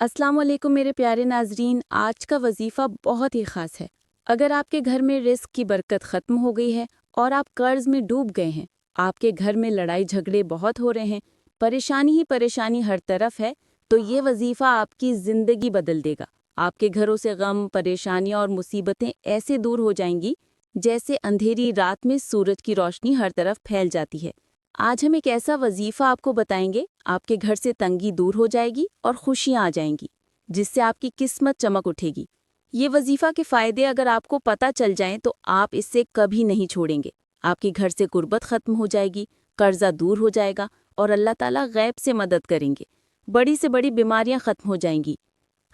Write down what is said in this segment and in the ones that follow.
अस्सलाम वालेकुम मेरे प्यारे नाजरीन। आज का वजीफ़ा बहुत ही ख़ास है। अगर आपके घर में रिस्क की बरकत ख़त्म हो गई है और आप कर्ज में डूब गए हैं, आपके घर में लड़ाई झगड़े बहुत हो रहे हैं, परेशानी ही परेशानी हर तरफ है, तो ये वजीफ़ा आपकी ज़िंदगी बदल देगा। आपके घरों से गम, परेशानियाँ और मुसीबतें ऐसे दूर हो जाएंगी जैसे अंधेरी रात में सूरज की रोशनी हर तरफ फैल जाती है। आज हम एक ऐसा वजीफ़ा आपको बताएंगे, आपके घर से तंगी दूर हो जाएगी और खुशियाँ आ जाएंगी, जिससे आपकी किस्मत चमक उठेगी। ये वजीफ़ा के फ़ायदे अगर आपको पता चल जाएं तो आप इससे कभी नहीं छोड़ेंगे। आपके घर से गुर्बत ख़त्म हो जाएगी, कर्जा दूर हो जाएगा और अल्लाह ताला गैब से मदद करेंगे। बड़ी से बड़ी बीमारियां ख़त्म हो जाएंगी।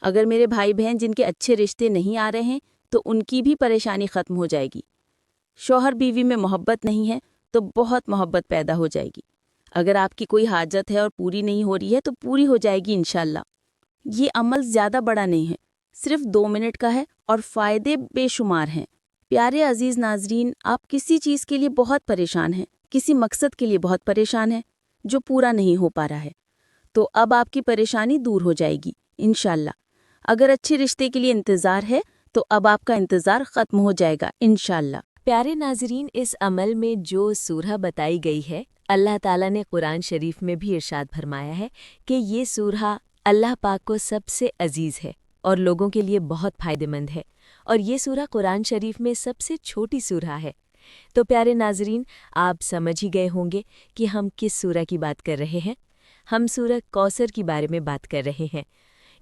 अगर मेरे भाई बहन जिनके अच्छे रिश्ते नहीं आ रहे हैं तो उनकी भी परेशानी ख़त्म हो जाएगी। शौहर बीवी में मोहब्बत नहीं है तो बहुत मोहब्बत पैदा हो जाएगी। अगर आपकी कोई हाजत है और पूरी नहीं हो रही है तो पूरी हो जाएगी इंशाल्लाह। ये अमल ज़्यादा बड़ा नहीं है, सिर्फ 2 मिनट का है और फ़ायदे बेशुमार हैं। प्यारे अजीज़ नाजरीन, आप किसी चीज़ के लिए बहुत परेशान हैं, किसी मकसद के लिए बहुत परेशान हैं जो पूरा नहीं हो पा रहा है, तो अब आपकी परेशानी दूर हो जाएगी इंशाल्लाह। अगर अच्छे रिश्ते के लिए इंतज़ार है तो अब आपका इंतज़ार ख़त्म हो जाएगा इंशाल्लाह। प्यारे नाजरीन, इस अमल में जो सूरह बताई गई है, अल्लाह ताला ने कुरान शरीफ में भी इरशाद फरमाया है कि ये सूरह अल्लाह पाक को सबसे अजीज़ है और लोगों के लिए बहुत फ़ायदेमंद है, और ये सूरह कुरान शरीफ में सबसे छोटी सूरह है। तो प्यारे नाजरीन, आप समझ ही गए होंगे कि हम किस सूरह की बात कर रहे हैं। हम सूरह कौसर के बारे में बात कर रहे हैं।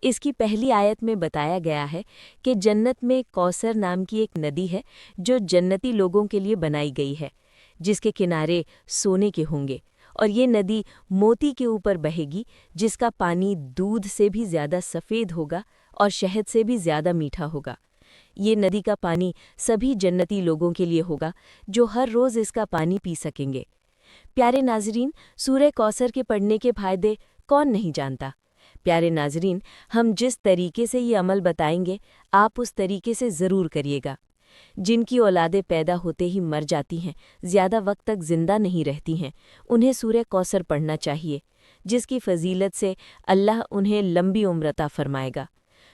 इसकी पहली आयत में बताया गया है कि जन्नत में कौसर नाम की एक नदी है जो जन्नती लोगों के लिए बनाई गई है, जिसके किनारे सोने के होंगे, और ये नदी मोती के ऊपर बहेगी, जिसका पानी दूध से भी ज़्यादा सफ़ेद होगा और शहद से भी ज़्यादा मीठा होगा। ये नदी का पानी सभी जन्नती लोगों के लिए होगा जो हर रोज़ इसका पानी पी सकेंगे। प्यारे नाजरीन, सूरह कौसर के पढ़ने के फ़ायदे कौन नहीं जानता। प्यारे नाजरीन, हम जिस तरीके से ये अमल बताएंगे, आप उस तरीके से ज़रूर करिएगा। जिनकी औलादें पैदा होते ही मर जाती हैं, ज़्यादा वक्त तक ज़िंदा नहीं रहती हैं, उन्हें सूरह कौसर पढ़ना चाहिए, जिसकी फ़जीलत से अल्लाह उन्हें लंबी उम्र अता फरमाएगा।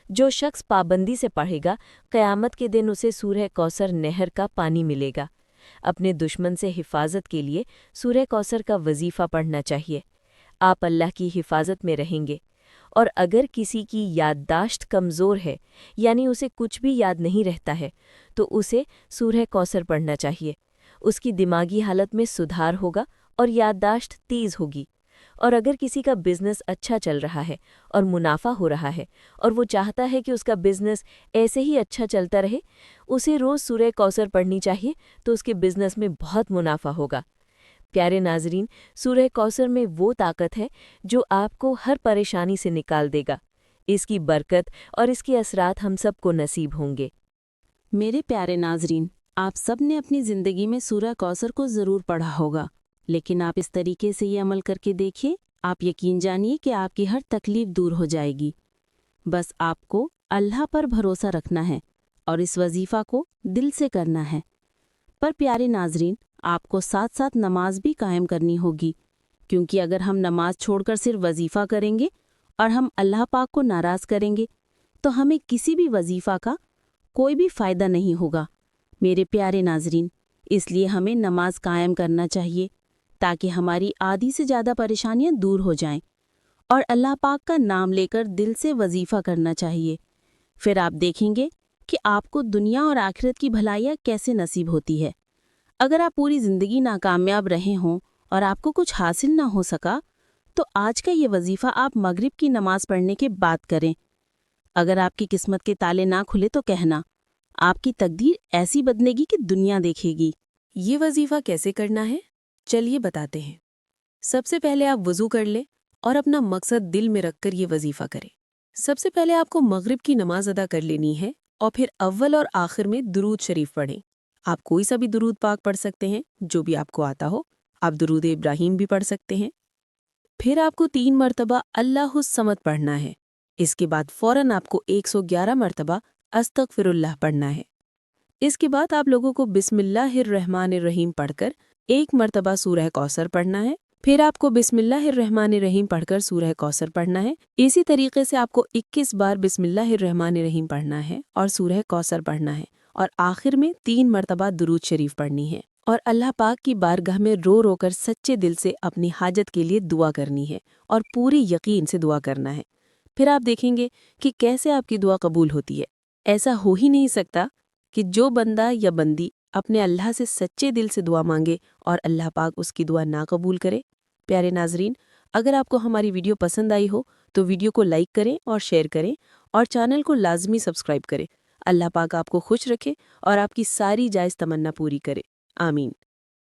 जो शख्स पाबंदी से पढ़ेगा, क़यामत के दिन उसे सूरह कौसर नहर का पानी मिलेगा। अपने दुश्मन से हिफाजत के लिए सूरह कौसर का वजीफ़ा पढ़ना चाहिए। आप अल्लाह की हिफाजत में रहेंगे। और अगर किसी की याददाश्त कमज़ोर है, यानी उसे कुछ भी याद नहीं रहता है, तो उसे सूरह कौसर पढ़ना चाहिए। उसकी दिमागी हालत में सुधार होगा और याददाश्त तेज़ होगी। और अगर किसी का बिज़नेस अच्छा चल रहा है और मुनाफा हो रहा है और वो चाहता है कि उसका बिज़नेस ऐसे ही अच्छा चलता रहे, उसे रोज़ सूरह कौसर पढ़नी चाहिए, तो उसके बिज़नेस में बहुत मुनाफा होगा। प्यारे नाजरीन, सूरह कौसर में वो ताकत है जो आपको हर परेशानी से निकाल देगा। इसकी बरकत और इसके असरात हम सबको नसीब होंगे। मेरे प्यारे नाजरीन, आप सब ने अपनी ज़िंदगी में सूरह कौसर को ज़रूर पढ़ा होगा, लेकिन आप इस तरीके से ये अमल करके देखिए, आप यकीन जानिए कि आपकी हर तकलीफ़ दूर हो जाएगी। बस आपको अल्लाह पर भरोसा रखना है और इस वजीफ़ा को दिल से करना है। पर प्यारे नाजरीन, आपको साथ साथ नमाज भी कायम करनी होगी, क्योंकि अगर हम नमाज छोड़कर सिर्फ वजीफ़ा करेंगे और हम अल्लाह पाक को नाराज़ करेंगे तो हमें किसी भी वजीफ़ा का कोई भी फ़ायदा नहीं होगा। मेरे प्यारे नाजरीन, इसलिए हमें नमाज कायम करना चाहिए ताकि हमारी आधी से ज़्यादा परेशानियां दूर हो जाएं, और अल्लाह पाक का नाम लेकर दिल से वजीफ़ा करना चाहिए। फिर आप देखेंगे कि आपको दुनिया और आखिरत की भलाइयाँ कैसे नसीब होती है। अगर आप पूरी ज़िंदगी नाकामयाब रहे हों और आपको कुछ हासिल ना हो सका, तो आज का ये वजीफ़ा आप मगरिब की नमाज पढ़ने के बाद करें। अगर आपकी किस्मत के ताले ना खुले तो कहना, आपकी तकदीर ऐसी बदलेगी कि दुनिया देखेगी। ये वजीफ़ा कैसे करना है, चलिए बताते हैं। सबसे पहले आप वज़ू कर लें और अपना मकसद दिल में रखकर ये वजीफ़ा करें। सबसे पहले आपको मगरिब की नमाज अदा कर लेनी है और फिर अव्वल और आखिर में दुरूद शरीफ पढ़ें। आप कोई सा भी दुरूद पाक पढ़ सकते हैं जो भी आपको आता हो। आप दुरूद इब्राहीम भी पढ़ सकते हैं। फिर आपको 3 मरतबा अल्लाहुस समद पढ़ना है। इसके बाद फ़ौरन आपको 111 मरतबा अस्तगफिरुल्लाह पढ़ना है। इसके बाद आप लोगों को बिस्मिल्लाहिर्रहमानिर्रहीम पढ़कर 1 मरतबा सूरह कौसर पढ़ना है پھر آپ کو بسم اللہ الرحمن الرحیم پڑھ کر سورہ کوثر پڑھنا ہے۔ اسی طریقے سے آپ کو 21 بار بسم اللہ الرحمن الرحیم پڑھنا ہے اور سورہ کوثر پڑھنا ہے، اور آخر میں 3 مرتبہ درود شریف پڑھنی ہے، اور اللہ پاک کی بارگاہ میں رو رو کر سچے دل سے اپنی حاجت کے لیے دعا کرنی ہے اور پوری یقین سے دعا کرنا ہے۔ پھر آپ دیکھیں گے کہ کیسے آپ کی دعا قبول ہوتی ہے۔ ایسا ہو ہی نہیں سکتا کہ جو بندہ یا بندی اپنے اللہ سے سچے دل سے دعا مانگے اور اللہ پاک اس کی دعا نہ قبول کرے۔ پیارے ناظرین، اگر آپ کو ہماری ویڈیو پسند آئی ہو تو ویڈیو کو لائک کریں اور شیئر کریں، اور چینل کو لازمی سبسکرائب کریں۔ اللہ پاک آپ کو خوش رکھے اور آپ کی ساری جائز تمنا پوری کرے۔ آمین۔